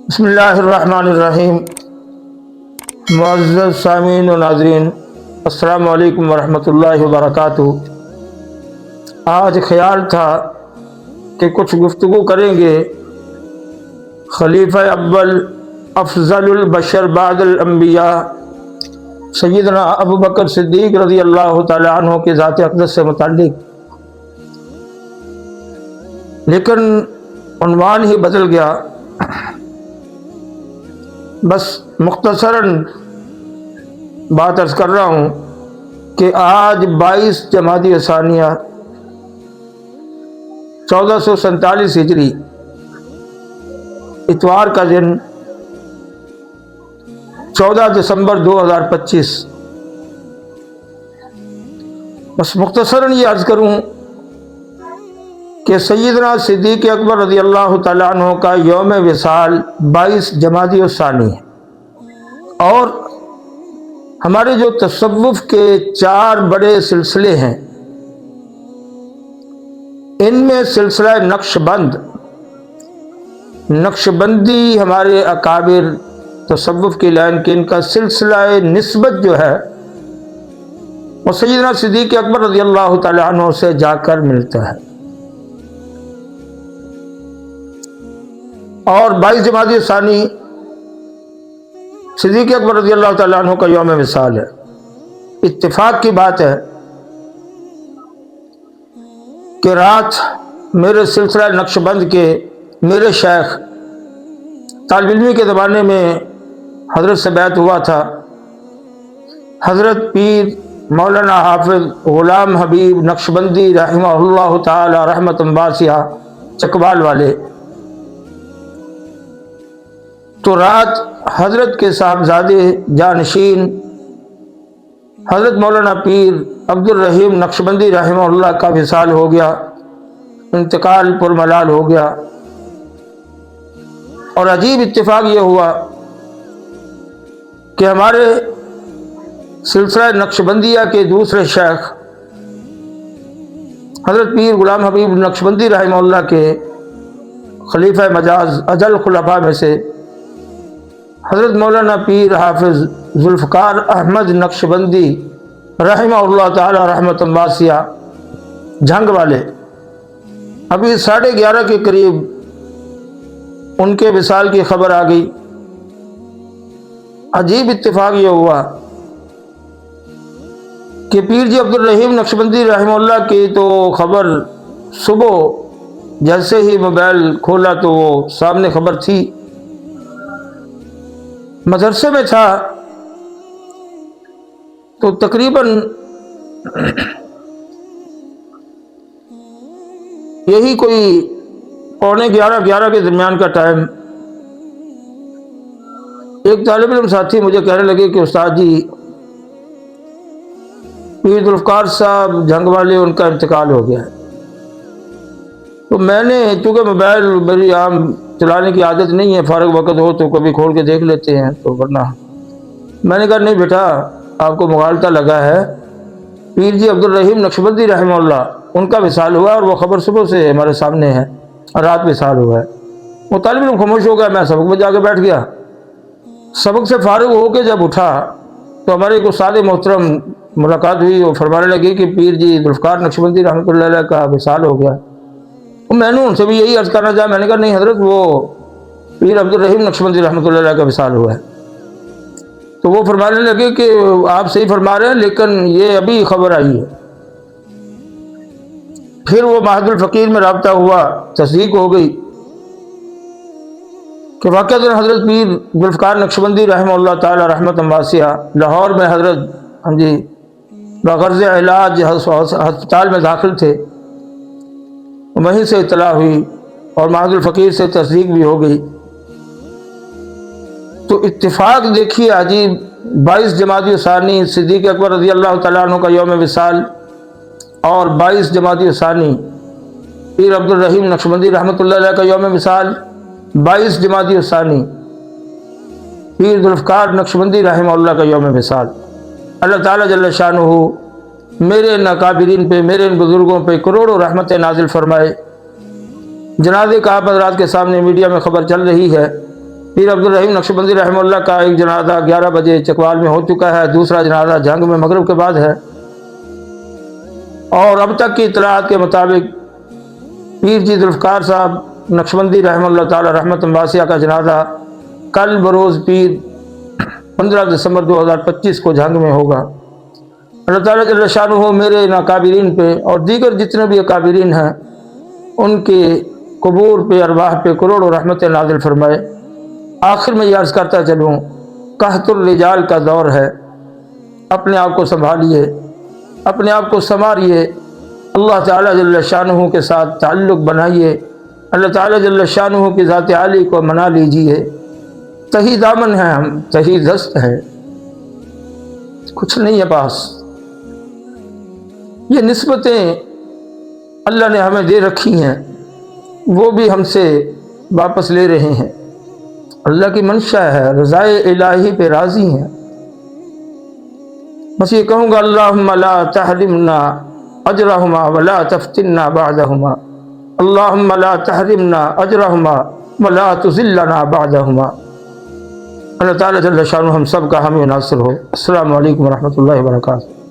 بسم اللہ الرحمن الرحیم۔ معزز سامعین و ناظرین، السلام علیکم ورحمۃ اللہ وبرکاتہ۔ آج خیال تھا کہ کچھ گفتگو کریں گے خلیفہ اول افضل البشر بعد الانبیاء سیدنا ابو بکر صدیق رضی اللہ تعالی عنہ کے ذات اقدس سے متعلق، لیکن عنوان ہی بدل گیا۔ بس مختصراً بات عرض کر رہا ہوں کہ آج 22 جمادی ثانیہ 1447 ہجری اتوار کا دن 14 دسمبر 2025۔ بس مختصراً یہ عرض کروں کہ سیدنا صدیق اکبر رضی اللہ تعالیٰ عنہ کا یوم وصال 22 جمادی الثانی ہے، اور ہمارے جو تصوف کے 4 بڑے سلسلے ہیں، ان میں سلسلہ نقش بندی ہمارے اکابر تصوف کی لائن کے ان کا سلسلہ نسبت جو ہے وہ سیدنا صدیق اکبر رضی اللہ تعالیٰ عنہ سے جا کر ملتا ہے۔ اور 22 جمادی ثانی صدیق اکبر رضی اللہ تعالیٰ عنہ کا یوم وصال ہے۔ اتفاق کی بات ہے کہ رات میرے سلسلہ نقش بند کے میرے شیخ طالب علمی کے زمانے میں حضرت سے بیعت ہوا تھا، حضرت پیر مولانا حافظ غلام حبیب نقش بندی رحمہ اللہ تعالی رحمۃ واسعہ چکوال والے۔ تو رات حضرت کے صاحبزادے جانشین حضرت مولانا پیر عبد الرحیم نقش بندی رحمہ اللہ کا وصال ہو گیا، انتقال پرملال ہو گیا۔ اور عجیب اتفاق یہ ہوا کہ ہمارے سلسلہ نقش بندیہ کے دوسرے شیخ حضرت پیر غلام حبیب نقش بندی رحمہ اللہ کے خلیفہ مجاز اجل خلفاء میں سے حضرت مولانا پیر حافظ ذوالفقار احمد نقش بندی رحمہ اللہ تعالی رحمۃ واسعہ جھنگ والے، ابھی 11:30 کے قریب ان کے وصال کی خبر آ گئی۔ عجیب اتفاق یہ ہوا کہ پیر جی عبد الرحیم نقش بندی رحمہ اللہ کی تو خبر صبح جیسے ہی موبائل کھولا تو وہ سامنے خبر تھی۔ مدرسے میں تھا تو تقریباً یہی کوئی 11:15 کے درمیان کا ٹائم، ایک طالب علم ساتھی مجھے کہنے لگے کہ استاد جی پیر ذوالفقار صاحب جھنگ والے ان کا انتقال ہو گیا ہے۔ تو میں نے، چونکہ موبائل میری عام چلانے کی عادت نہیں ہے، فارغ وقت ہو تو کبھی کھول کے دیکھ لیتے ہیں، تو ورنہ میں نے کہا نہیں بیٹا آپ کو مغالطہ لگا ہے، پیر جی عبد الرحیم نقش بندی رحمہ اللہ ان کا وصال ہوا، اور وہ خبر صبح سے ہمارے سامنے ہے، رات وصال ہوا ہے۔ وہ طالب علم خاموش ہو گیا، میں سبق میں جا کے بیٹھ گیا۔ سبق سے فارغ ہو کے جب اٹھا تو ہمارے ایک استاد محترم ملاقات ہوئی، وہ فرمانے لگے کہ پیر جی ذوالفقار نقش بندی رحمۃ اللہ علیہ کا وصال ہو گیا۔ میں نے ان سے بھی یہی عرض کرنا چاہا، میں نے کہا نہیں حضرت وہ پیر عبد الرحیم نقش بندی رحمۃ اللہ علیہ کا وصال ہوا ہے۔ تو وہ فرمانے لگے کہ آپ صحیح فرما رہے ہیں، لیکن یہ ابھی خبر آئی ہے۔ پھر وہ معہد الفقیر میں رابطہ ہوا، تصدیق ہو گئی کہ واقعہ حضرت پیر ذوالفقار نقش بندی رحمہ اللہ تعالی رحمۃ واسعہ لاہور میں حضرت بغرض علاج ہسپتال میں داخل تھے، وہیں سے اطلاع ہوئی اور معہد الفقیر سے تصدیق بھی ہو گئی۔ تو اتفاق دیکھیے عجیب، 22 جمادی ثانی صدیق اکبر رضی اللہ تعالیٰ عنہ کا یوم وصال، اور 22 جمادی ثانی پیر عبد الرحیم نقش بندی رحمۃ اللہ علیہ کا یوم وصال، 22 جمادی ثانی پیر ذوالفقار نقش بندی رحمہ اللہ کا یوم وصال۔ اللہ تعالیٰ جل شانہ میرے ان اکابرین پہ، میرے ان بزرگوں پہ کروڑوں رحمتیں نازل فرمائے۔ جنازے کا آپ حضرات کے سامنے میڈیا میں خبر چل رہی ہے پیر عبدالرحیم نقشبندی رحمہ اللہ کا ایک جنازہ 11 بجے چکوال میں ہو چکا ہے، دوسرا جنازہ جھنگ میں مغرب کے بعد ہے، اور اب تک کی اطلاعات کے مطابق پیر جی ذوالفقار صاحب نقشبندی رحمہ اللہ تعالی رحمت واسعہ کا جنازہ کل بروز پیر 15 دسمبر 2025 کو جھنگ میں ہوگا۔ اللہ تعالیٰ جل شانہ میرے ناکابرین پہ اور دیگر جتنے بھی اکابرین ہیں ان کے قبور پہ ارواح پہ کروڑوں رحمت نازل فرمائے۔ آخر میں یہ عرض کرتا چلوں، قحط الرجال کا دور ہے، اپنے آپ کو سنبھالیے، اپنے آپ کو سنواریے، اللہ تعالیٰ جل شانہ کے ساتھ تعلق بنائیے، اللہ تعالیٰ جل شانہ کی ذات عالی کو منا لیجیے۔ تہی دامن ہے ہم، تہی دست ہے، کچھ نہیں ہے پاس۔ یہ نسبتیں اللہ نے ہمیں دے رکھی ہیں، وہ بھی ہم سے واپس لے رہے ہیں۔ اللہ کی منشا ہے، رضائے الہی پہ راضی ہیں۔ بس یہ کہوں گا، اللہم لا تحرمنا اجرہما ولا تفتنا بعدہما، اللہم لا تحرمنا اجرہما ولا تذلنا بعدہما۔ اللہ تعالیٰ جل شانہ ہم سب کا حامی و ناصر ہو۔ السلام علیکم ورحمۃ اللہ وبرکاتہ۔